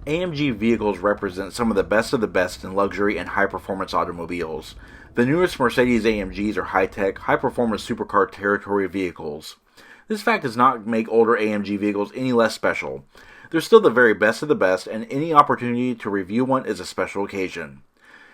AMG vehicles represent some of the best in luxury and high-performance automobiles. The newest Mercedes-AMGs are high-tech, high-performance supercar territory vehicles. This fact does not make older AMG vehicles any less special. They're still the very best of the best, and any opportunity to review one is a special occasion.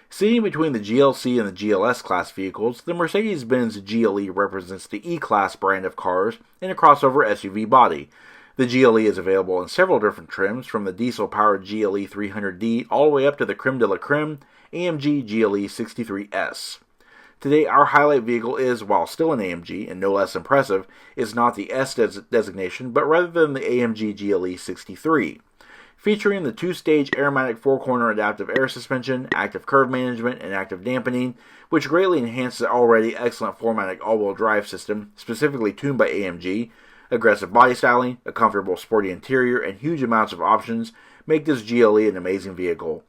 Sitting between the GLC and the GLS-class vehicles, the Mercedes-Benz GLE represents the E-Class brand of cars in a crossover SUV body. The GLE is available in several different trims, from the diesel-powered GLE300D all the way up to the creme de la creme AMG GLE63 S. Today, our highlight vehicle is, while still an AMG and no less impressive, is not the S designation, but rather than the AMG GLE63. Featuring the two-stage aromatic four-corner adaptive air suspension, active curve management, and active dampening, which greatly enhances the already excellent 4MATIC all-wheel drive system, specifically tuned by AMG, aggressive body styling, a comfortable sporty interior, and huge amounts of options make this GLE an amazing vehicle.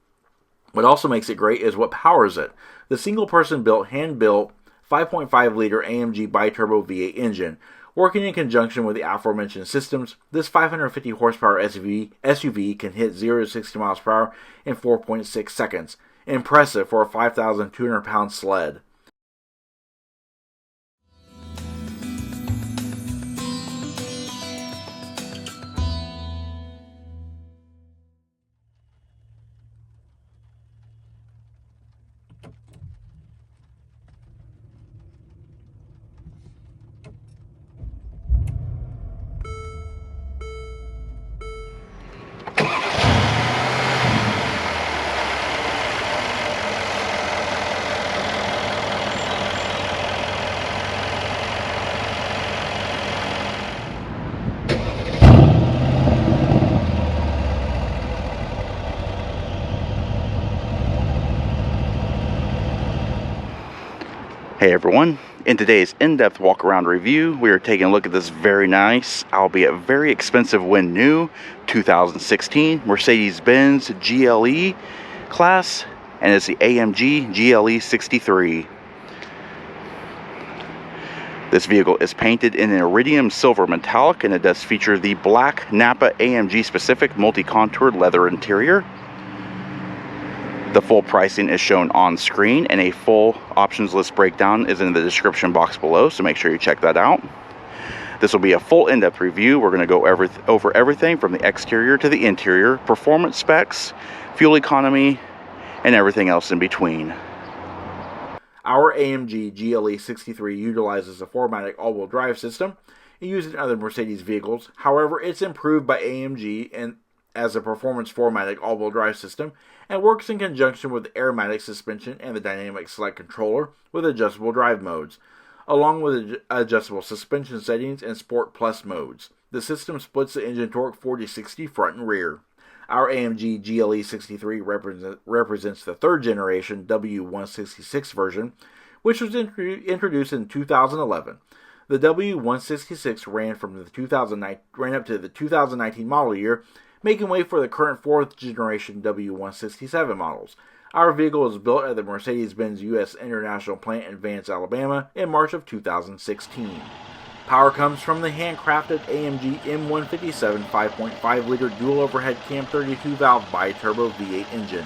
What also makes it great is what powers it. The single-person built, hand-built, 5.5-liter AMG biturbo V8 engine. Working in conjunction with the aforementioned systems, this 550 horsepower SUV can hit 0 to 60 miles per hour in 4.6 seconds. Impressive for a 5,200-pound sled. Hey everyone, in today's in-depth walk-around review, we are taking a look at this very nice, albeit very expensive when new, 2016 Mercedes-Benz GLE class, and it's the AMG GLE63. This vehicle is painted in an iridium silver metallic, and it does feature the black Napa AMG specific multi-contoured leather interior. The full pricing is shown on screen, and a full options list breakdown is in the description box below, so make sure you check that out. This will be a full in-depth review. We're going to go over everything from the exterior to the interior, performance specs, fuel economy, and everything else in between. Our AMG GLE63 utilizes a 4MATIC all-wheel drive system used in other Mercedes vehicles. However, it's improved by AMG and as a performance 4MATIC all-wheel drive system, and works in conjunction with the aromatic suspension and the dynamic select controller with adjustable drive modes, along with adjustable suspension settings and Sport Plus modes. The system splits the engine torque 40-60 front and rear. Our AMG GLE63 represents the third generation W166 version, which was introduced in 2011. The W166 ran up to the 2019 model year, making way for the current fourth generation W167 models. Our vehicle was built at the Mercedes-Benz U.S. International Plant in Vance, Alabama in March of 2016. Power comes from the handcrafted AMG M157 5.5-liter dual overhead cam 32-valve biturbo V8 engine.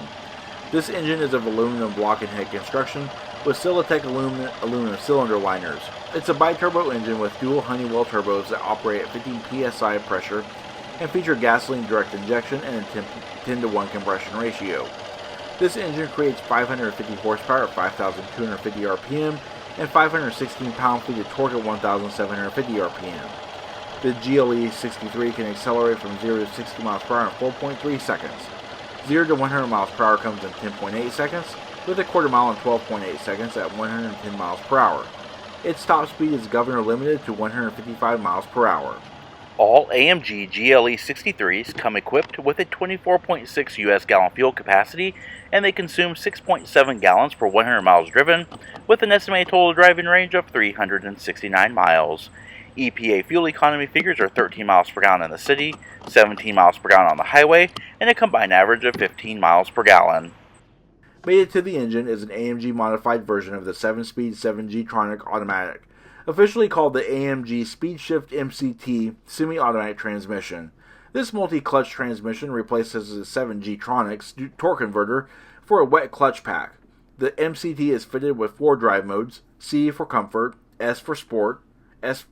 This engine is of aluminum block and head construction with Silatech aluminum cylinder liners. It's a biturbo engine with dual Honeywell turbos that operate at 15 psi pressure and feature gasoline direct injection and a 10-to-1 compression ratio. This engine creates 550 horsepower at 5,250 RPM and 516 pound-feet of torque at 1,750 RPM. The GLE63 can accelerate from 0 to 60 miles per hour in 4.3 seconds. 0 to 100 miles per hour comes in 10.8 seconds, with a quarter mile in 12.8 seconds at 110 miles per hour. Its top speed is governor limited to 155 miles per hour. All AMG GLE63s come equipped with a 24.6 US gallon fuel capacity, and they consume 6.7 gallons per 100 miles driven, with an estimated total driving range of 369 miles. EPA fuel economy figures are 13 miles per gallon in the city, 17 miles per gallon on the highway, and a combined average of 15 miles per gallon. Mated to the engine is an AMG modified version of the 7-speed 7G-tronic automatic, officially called the AMG Speed Shift MCT semi-automatic transmission. This multi-clutch transmission replaces the 7G-tronics torque converter for a wet clutch pack. The MCT is fitted with 4 drive modes: C for Comfort, S for Sport, S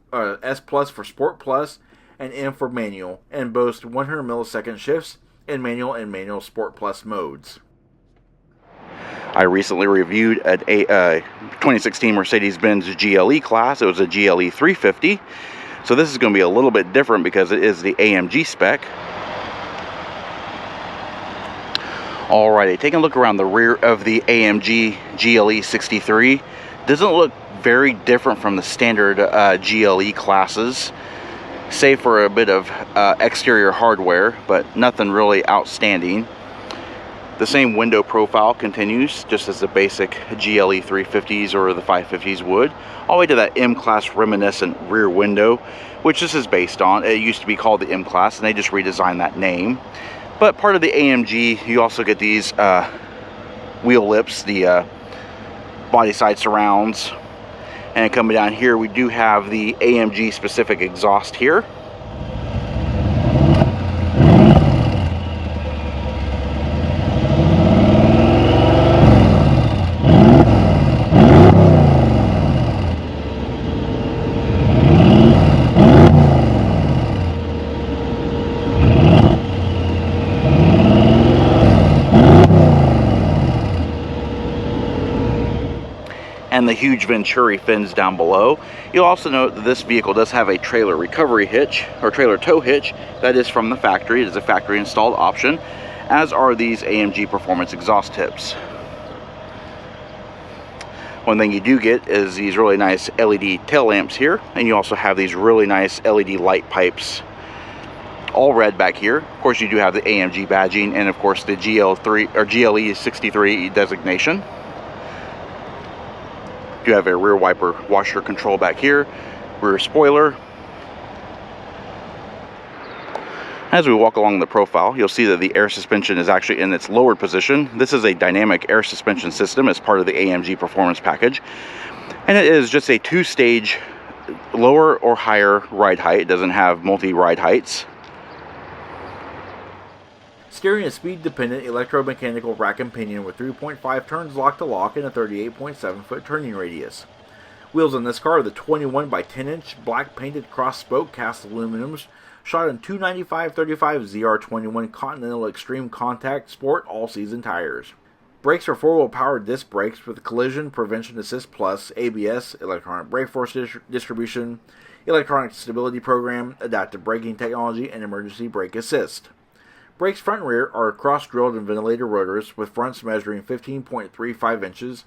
Plus for Sport Plus, and M for Manual, and boasts 100 millisecond shifts in manual and manual Sport Plus modes. I recently reviewed a 2016 Mercedes-Benz GLE class. It was a GLE350. So this is going to be a little bit different because it is the AMG spec. Alrighty, taking a look around the rear of the AMG GLE63. Doesn't look very different from the standard GLE classes, save for a bit of exterior hardware, but nothing really outstanding. The same window profile continues, just as the basic GLE 350s or the 550s would, all the way to that M-Class reminiscent rear window, which this is based on. It used to be called the M-Class, and they just redesigned that name. But part of the AMG, you also get these wheel lips, the body side surrounds. And coming down here, we do have the AMG specific exhaust here. And the huge Venturi fins down below. You'll also note that this vehicle does have a trailer recovery hitch, or trailer tow hitch, that is from the factory. It is a factory installed option, as are these AMG Performance exhaust tips. One thing you do get is these really nice LED tail lamps here, and you also have these really nice LED light pipes, all red back here. Of course, you do have the AMG badging, and of course the GLE63 designation. You have a rear wiper washer control back here, rear spoiler. As we walk along the profile, you'll see that the air suspension is actually in its lowered position. This is a dynamic air suspension system as part of the AMG Performance package. And it is just a 2-stage lower or higher ride height. It doesn't have multi-ride heights. Steering is speed-dependent electromechanical rack and pinion with 3.5 turns lock-to-lock and a 38.7-foot turning radius. Wheels on this car are the 21 by 10-inch black-painted cross-spoke cast aluminums shot in 295/35 ZR21 Continental Extreme Contact Sport all-season tires. Brakes are 4-wheel power disc brakes with Collision Prevention Assist Plus, ABS, electronic brake force distribution, electronic stability program, adaptive braking technology, and emergency brake assist. Brakes front and rear are cross-drilled and ventilated rotors with fronts measuring 15.35 inches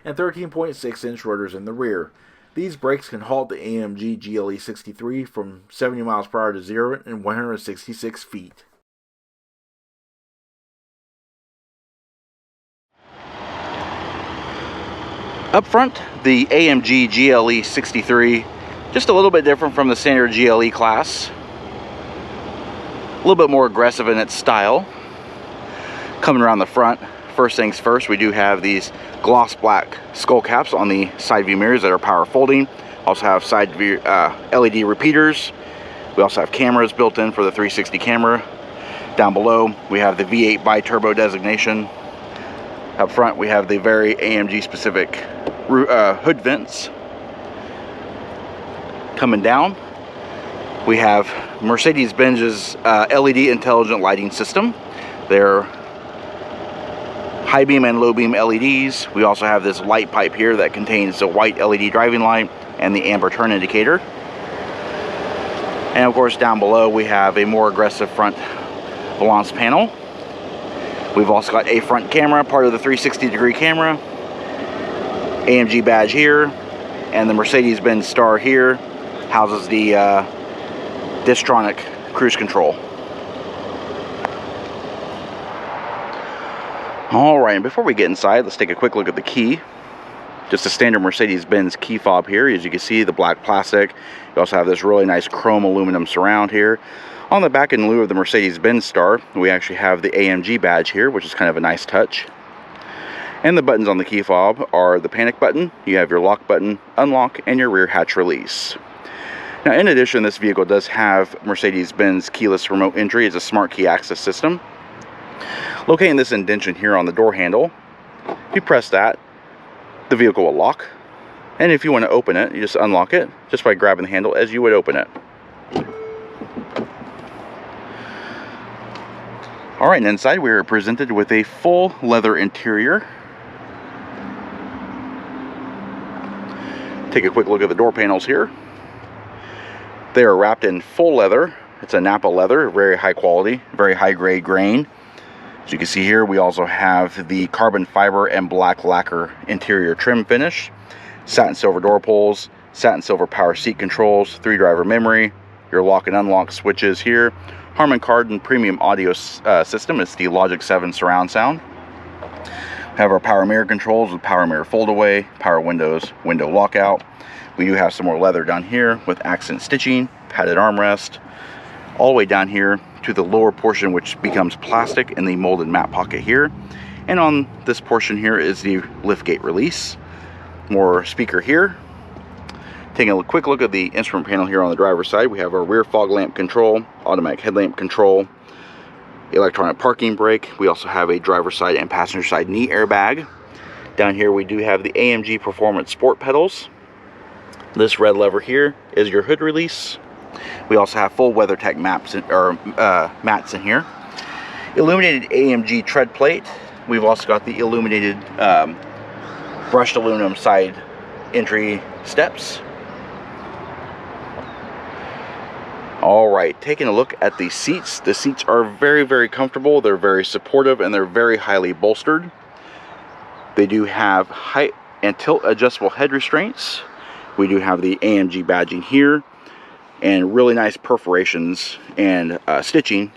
and 13.6-inch rotors in the rear. These brakes can halt the AMG GLE63 from 70 miles per hour to 0 in 166 feet. Up front, the AMG GLE63, just a little bit different from the standard GLE class. A little bit more aggressive in its style. Coming around the front, first things first, we do have these gloss black skull caps on the side view mirrors that are power folding. Also have side view LED repeaters. We also have cameras built in for the 360 camera. Down below, we have the V8 bi-turbo designation. Up front, we have the very AMG specific hood vents. Coming down, we have Mercedes-Benz's LED intelligent lighting system. They're high beam and low beam LEDs. We also have this light pipe here that contains the white LED driving light and the amber turn indicator. And of course, down below we have a more aggressive front balance panel. We've also got a front camera, part of the 360-degree camera. AMG badge here, and the Mercedes-Benz star here houses the Distronic cruise control. Alright, and before we get inside, let's take a quick look at the key. Just a standard Mercedes-Benz key fob here. As you can see, the black plastic. You also have this really nice chrome aluminum surround here. On the back, in lieu of the Mercedes-Benz star, we actually have the AMG badge here, which is kind of a nice touch. And the buttons on the key fob are the panic button, you have your lock button, unlock, and your rear hatch release. Now, in addition, this vehicle does have Mercedes-Benz keyless remote entry. It's a smart key access system. Locating this indentation here on the door handle, if you press that, the vehicle will lock. And if you want to open it, you just unlock it just by grabbing the handle as you would open it. Alright, and inside we are presented with a full leather interior. Take a quick look at the door panels here. They are wrapped in full leather. It's a Napa leather, very high quality, very high grade grain. As you can see here, we also have the carbon fiber and black lacquer interior trim finish, satin silver door pulls, satin silver power seat controls, 3-driver memory, your lock and unlock switches here, Harman Kardon premium audio system. It's the Logic 7 surround sound. We have our power mirror controls with power mirror fold away, power windows, window lockout. We do have some more leather down here with accent stitching, padded armrest, all the way down here to the lower portion, which becomes plastic in the molded mat pocket here. And on this portion here is the liftgate release. More speaker here. Taking a quick look at the instrument panel here on the driver's side, we have our rear fog lamp control, automatic headlamp control, electronic parking brake. We also have a driver's side and passenger side knee airbag. Down here we do have the AMG Performance Sport pedals. This red lever here is your hood release. We also have full WeatherTech mats in here. Illuminated AMG tread plate. We've also got the illuminated brushed aluminum side entry steps. Alright, taking a look at the seats. The seats are very, very comfortable. They're very supportive and they're very highly bolstered. They do have height and tilt adjustable head restraints. We do have the AMG badging here and really nice perforations and stitching.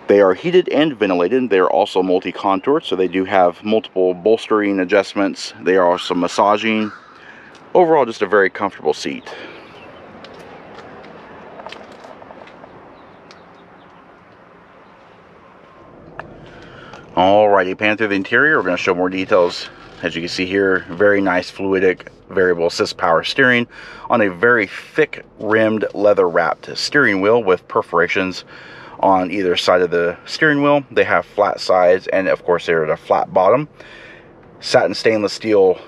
They are heated and ventilated. They are also multi-contoured, so they do have multiple bolstering adjustments. They are also massaging. Overall, just a very comfortable seat. Alrighty, pan through the interior. We're going to show more details. As you can see here, very nice fluidic variable assist power steering on a very thick rimmed leather wrapped steering wheel with perforations on either side of the steering wheel. They have flat sides and of course they're at a flat bottom. Satin stainless steel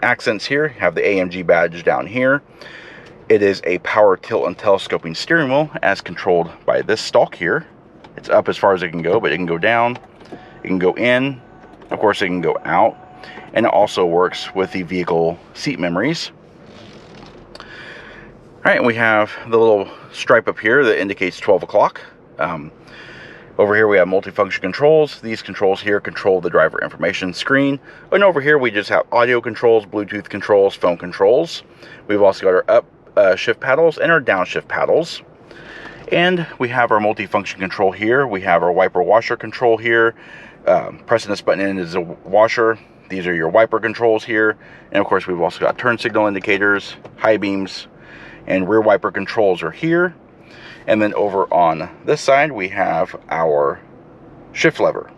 accents here. You have the AMG badge down here. It is a power tilt and telescoping steering wheel as controlled by this stalk here. It's up as far as it can go, but it can go down, it can go in, of course it can go out, and it also works with the vehicle seat memories. Alright, and we have the little stripe up here that indicates 12 o'clock. Over here we have multifunction controls. These controls here control the driver information screen. And over here we just have audio controls, Bluetooth controls, phone controls. We've also got our up shift paddles and our downshift paddles. And we have our multifunction control here. We have our wiper washer control here. Pressing this button in is a washer. These are your wiper controls here. And of course we've also got turn signal indicators, high beams, and rear wiper controls are here. And then over on this side we have our shift lever.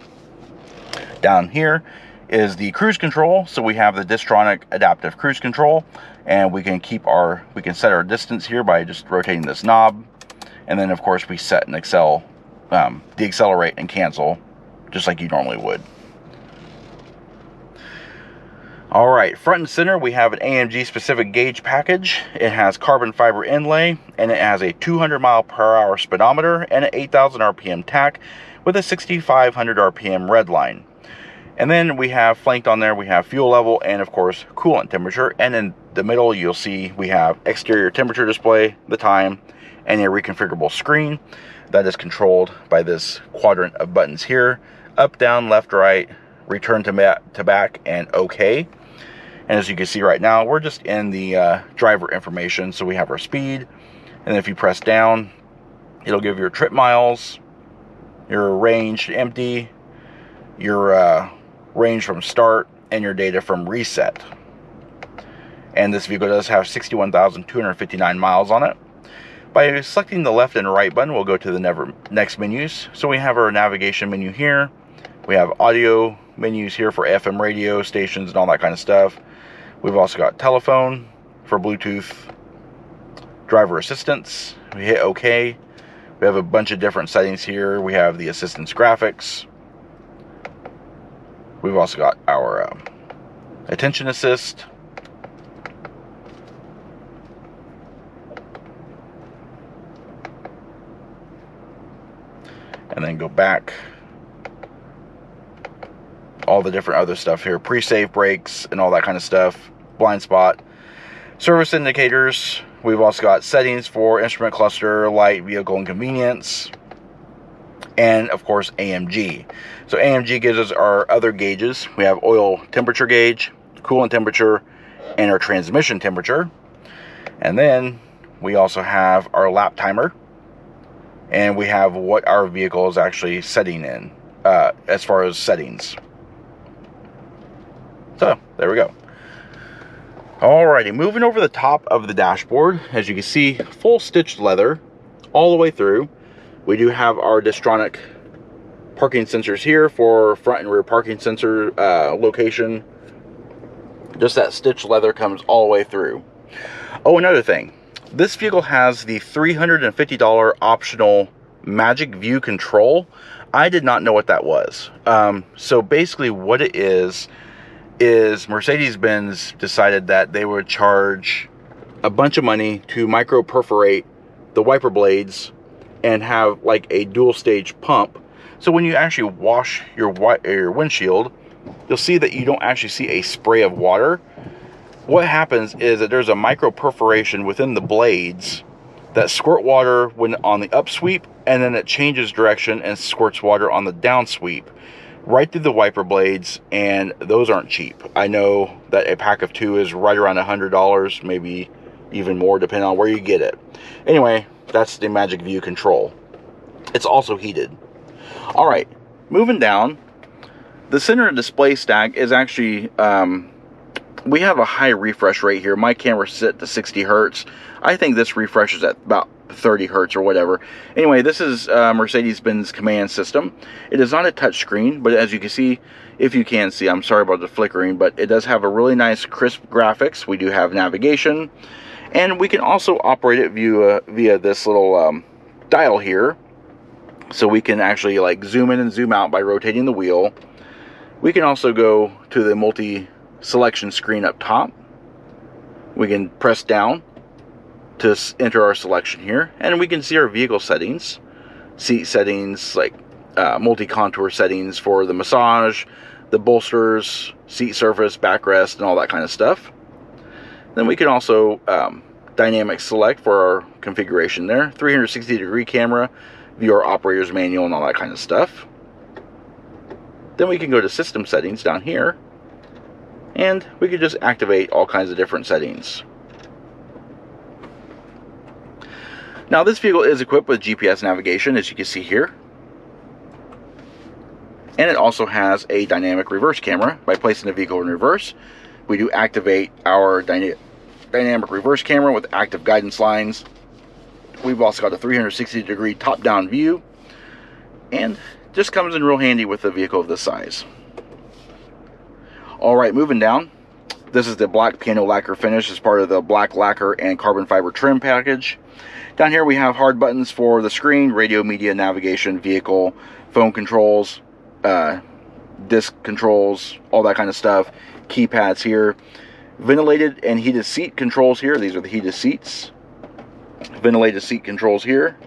Down here is the cruise control. So we have the Distronic adaptive cruise control, and we can set our distance here by just rotating this knob. And then of course we set and deaccelerate and cancel just like you normally would. Alright, front and center we have an AMG specific gauge package. It has carbon fiber inlay, and it has a 200 mile per hour speedometer and an 8,000 RPM tach with a 6,500 RPM red line. And then we have flanked on there, we have fuel level and of course coolant temperature. And in the middle you'll see we have exterior temperature display, the time, and a reconfigurable screen that is controlled by this quadrant of buttons here: up, down, left, right, return to back, and OK. And as you can see right now, we're just in the driver information. So we have our speed, and if you press down, it'll give your trip miles, your range empty, your range from start, and your data from reset. And this vehicle does have 61,259 miles on it. By selecting the left and right button, we'll go to the next menus. So we have our navigation menu here. We have audio menus here for FM radio stations and all that kind of stuff. We've also got telephone for Bluetooth, driver assistance. We hit OK. We have a bunch of different settings here. We have the assistance graphics. We've also got our attention assist. And then go back. All the different other stuff here. Pre-save brakes and all that kind of stuff. Blind spot. Service indicators. We've also got settings for instrument cluster, light, vehicle, and convenience. And of course AMG. So AMG gives us our other gauges. We have oil temperature gauge, coolant temperature, and our transmission temperature. And then we also have our lap timer. And we have what our vehicle is actually setting in as far as settings. So there we go. Alrighty, moving over the top of the dashboard, as you can see, full stitched leather all the way through. We do have our Distronic parking sensors here for front and rear parking sensor location. Just that stitched leather comes all the way through. Oh, another thing. This vehicle has the $350 optional Magic View control. I did not know what that was. So basically what it is Mercedes-Benz decided that they would charge a bunch of money to micro perforate the wiper blades and have like a dual stage pump. So when you actually wash your windshield, you'll see that you don't actually see a spray of water. What happens is that there's a micro perforation within the blades that squirt water when on the upsweep, and then it changes direction and squirts water on the downsweep right through the wiper blades, and those aren't cheap. I know that a pack of 2 is right around $100, maybe even more depending on where you get it. Anyway, that's the Magic View control. It's also heated. Alright, moving down, the center display stack is actually, we have a high refresh rate here. My camera's set to 60 Hertz. I think this refreshes at about 30 Hertz or whatever. Anyway, this is Mercedes-Benz command system. It is not a touch screen, but as you can see, if you can see, I'm sorry about the flickering, but it does have a really nice crisp graphics. We do have navigation, and we can also operate it via this little dial here. So we can actually like zoom in and zoom out by rotating the wheel. We can also go to the multi-selection screen up top. We can press down to enter our selection here, and we can see our vehicle settings, seat settings, like multi-contour settings for the massage, the bolsters, seat surface, backrest, and all that kind of stuff. Then we can also dynamic select for our configuration there, 360-degree camera, view our operator's manual, and all that kind of stuff. Then we can go to system settings down here, and we can just activate all kinds of different settings. Now this vehicle is equipped with GPS navigation, as you can see here. And it also has a dynamic reverse camera. By placing the vehicle in reverse, we do activate our dynamic reverse camera with active guidance lines. We've also got a 360-degree top-down view, and just comes in real handy with a vehicle of this size. Alright, moving down. This is the black piano lacquer finish as part of the black lacquer and carbon fiber trim package. Down here we have hard buttons for the screen, radio, media, navigation, vehicle, phone controls, disc controls, all that kind of stuff. Keypads here. Ventilated and heated seat controls here. These are the heated seats. Ventilated seat controls here.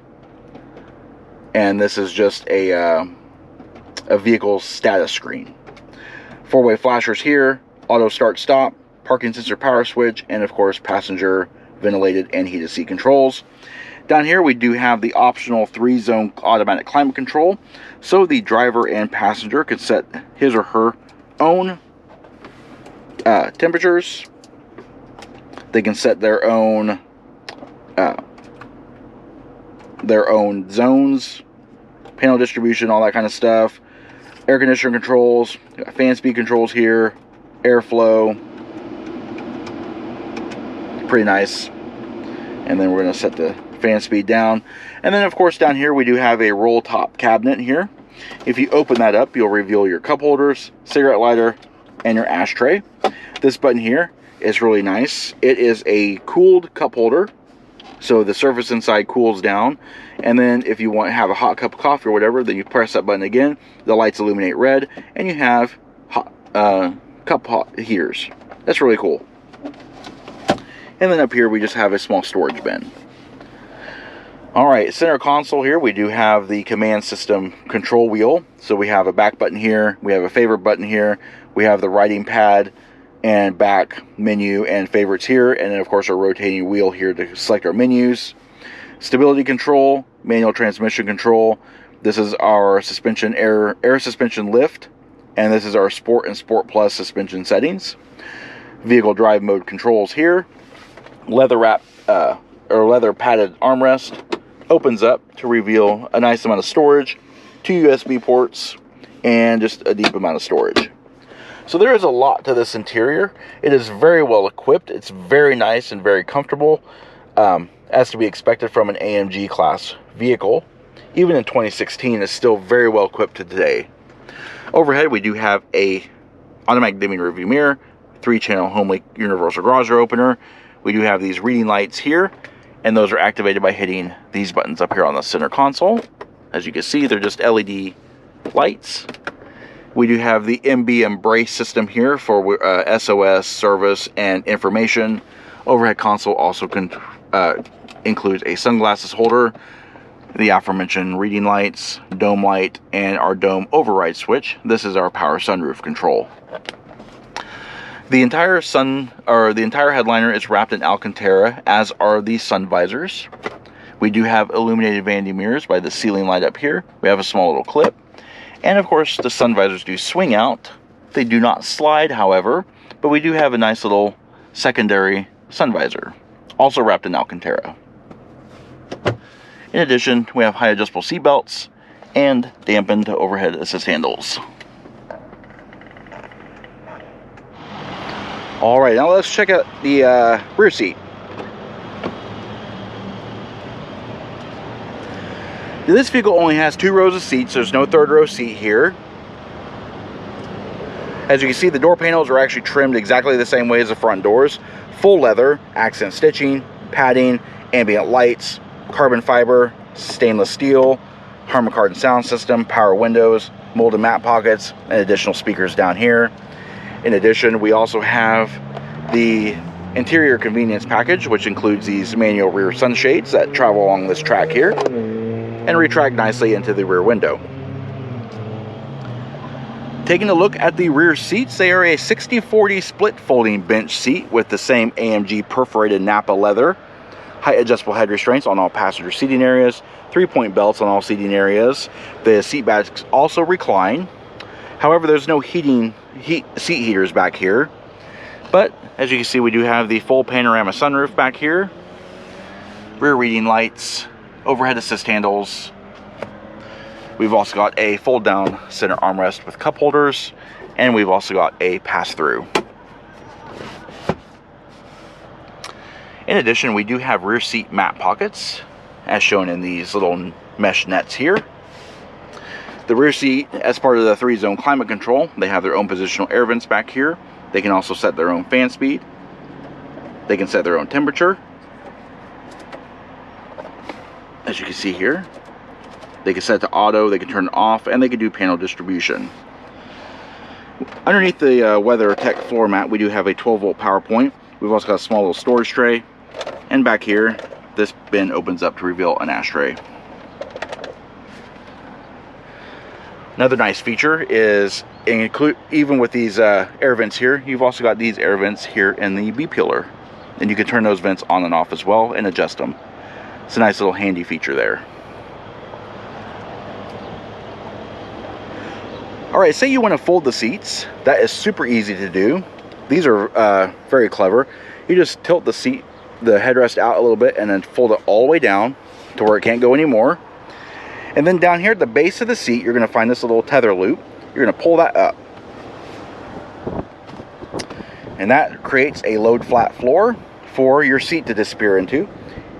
And this is just a vehicle status screen. Four-way flashers here. Auto start stop. Parking sensor power switch. And of course passenger ventilated and heated seat controls. Down here we do have the optional 3-zone automatic climate control, so the driver and passenger can set his or her own temperatures. They can set their own zones, panel distribution, all that kind of stuff. Air conditioner controls, fan speed controls here, airflow. Pretty nice. And then we're going to set the fan speed down. And then of course down here we do have a roll top cabinet here. If you open that up, you'll reveal your cup holders, cigarette lighter, and your ashtray. This button here is really nice. It is a cooled cup holder, so the surface inside cools down. And then if you want to have a hot cup of coffee or whatever, then you press that button again, the lights illuminate red, and you have hot, cup hot heaters. That's really cool. And then up here we just have a small storage bin. Alright, center console here, we do have the command system control wheel. So we have a back button here, we have a favorite button here, we have the writing pad and back menu and favorites here, and then of course our rotating wheel here to select our menus. Stability control, manual transmission control. This is our suspension air suspension lift, and this is our Sport and Sport Plus suspension settings. Vehicle drive mode controls here. Leather wrap or leather padded armrest opens up to reveal a nice amount of storage, 2 USB ports, and just a deep amount of storage. So there is a lot to this interior. It is very well equipped. It's very nice and very comfortable, as to be expected from an AMG class vehicle. Even in 2016, it's still very well equipped to today. Overhead, we do have a automatic dimming rearview mirror, 3-channel Homelink universal garage door opener. We do have these reading lights here, and those are activated by hitting these buttons up here on the center console. As you can see, they're just LED lights. We do have the MB Embrace system here for SOS, service, and information. Overhead console also includes a sunglasses holder, the aforementioned reading lights, dome light, and our dome override switch. This is our power sunroof control. The entire headliner is wrapped in Alcantara, as are the sun visors. We do have illuminated vanity mirrors by the ceiling light up here. We have a small little clip. And of course, the sun visors do swing out. They do not slide, however, but we do have a nice little secondary sun visor, also wrapped in Alcantara. In addition, we have high adjustable seat belts and dampened overhead assist handles. Alright, now let's check out the rear seat. This vehicle only has 2 rows of seats. There's no third row seat here. As you can see, the door panels are actually trimmed exactly the same way as the front doors. Full leather, accent stitching, padding, ambient lights, carbon fiber, stainless steel, Harman Kardon sound system, power windows, molded mat pockets, and additional speakers down here. In addition, we also have the interior convenience package, which includes these manual rear sunshades that travel along this track here and retract nicely into the rear window. Taking a look at the rear seats, they are a 60/40 split folding bench seat with the same AMG perforated Napa leather, height adjustable head restraints on all passenger seating areas, 3-point belts on all seating areas. The seat backs also recline. However, there's no seat heaters back here. But as you can see, we do have the full panorama sunroof back here, rear reading lights, overhead assist handles. We've also got a fold down center armrest with cup holders, and we've also got a pass-through. In addition, we do have rear seat mat pockets, as shown in these little mesh nets here. The rear seat, as part of the 3-zone climate control, they have their own positional air vents back here. They can also set their own fan speed. They can set their own temperature. As you can see here, they can set to auto, they can turn it off, and they can do panel distribution. Underneath the WeatherTech floor mat, we do have a 12-volt power point. We've also got a small little storage tray. And back here, this bin opens up to reveal an ashtray. Another nice feature is, even with these air vents here, you've also got these air vents here in the B-pillar. And you can turn those vents on and off as well and adjust them. It's a nice little handy feature there. Alright, say you want to fold the seats. That is super easy to do. These are very clever. You just tilt the headrest out a little bit and then fold it all the way down to where it can't go anymore. And then down here at the base of the seat, you're going to find this little tether loop. You're going to pull that up. And that creates a load flat floor for your seat to disappear into.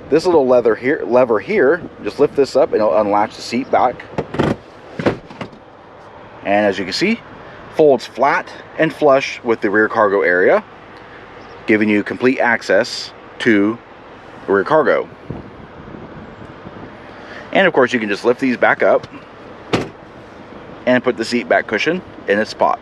This little lever here, just lift this up and it'll unlatch the seat back. And as you can see, folds flat and flush with the rear cargo area, giving you complete access to rear cargo. And of course you can just lift these back up and put the seat back cushion in its spot.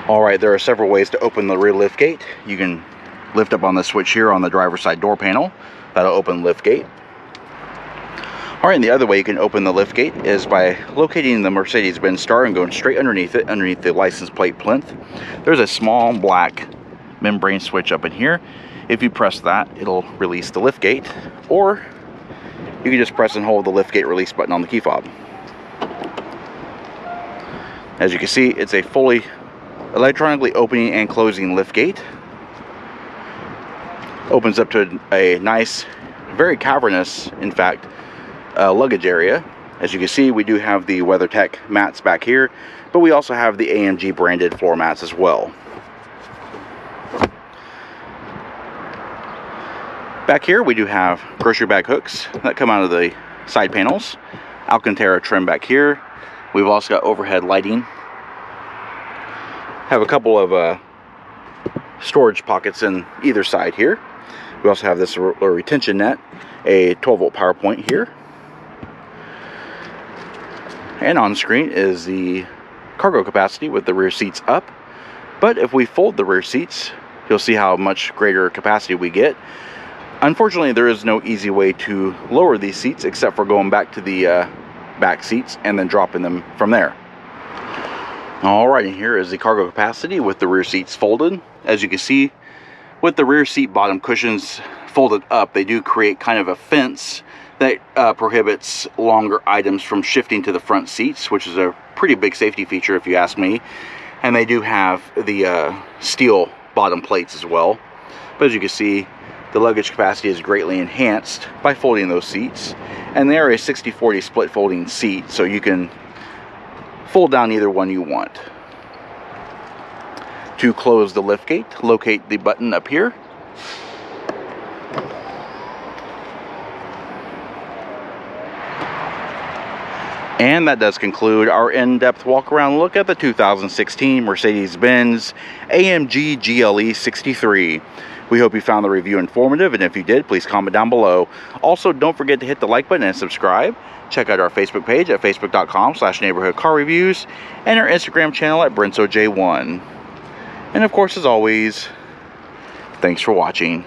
Alright, there are several ways to open the rear liftgate. You can lift up on the switch here on the driver's side door panel. That'll open the liftgate. Alright, and the other way you can open the liftgate is by locating the Mercedes-Benz star and going straight underneath it, underneath the license plate plinth. There's a small black membrane switch up in here. If you press that, it'll release the liftgate, or you can just press and hold the liftgate release button on the key fob. As you can see, it's a fully electronically opening and closing liftgate. Opens up to a nice, very cavernous, in fact, luggage area. As you can see, we do have the WeatherTech mats back here, but we also have the AMG branded floor mats as well. Back here we do have grocery bag hooks that come out of the side panels. Alcantara trim back here. We've also got overhead lighting. Have a couple of storage pockets in either side here. We also have this retention net, a 12-volt power point here. And on screen is the cargo capacity with the rear seats up. But if we fold the rear seats, you'll see how much greater capacity we get. Unfortunately, there is no easy way to lower these seats except for going back to the back seats and then dropping them from there. Alright, and here is the cargo capacity with the rear seats folded. As you can see, with the rear seat bottom cushions folded up, they do create kind of a fence that prohibits longer items from shifting to the front seats, which is a pretty big safety feature if you ask me. And they do have the steel bottom plates as well. But as you can see, the luggage capacity is greatly enhanced by folding those seats. And they are a 60-40 split folding seat, so you can fold down either one you want. To close the liftgate, locate the button up here. And that does conclude our in-depth walk-around look at the 2016 Mercedes-Benz AMG GLE63. We hope you found the review informative, and if you did, please comment down below. Also, don't forget to hit the like button and subscribe. Check out our Facebook page at facebook.com/neighborhoodcarreviews and our Instagram channel at BrensoJ1. And of course, as always, thanks for watching.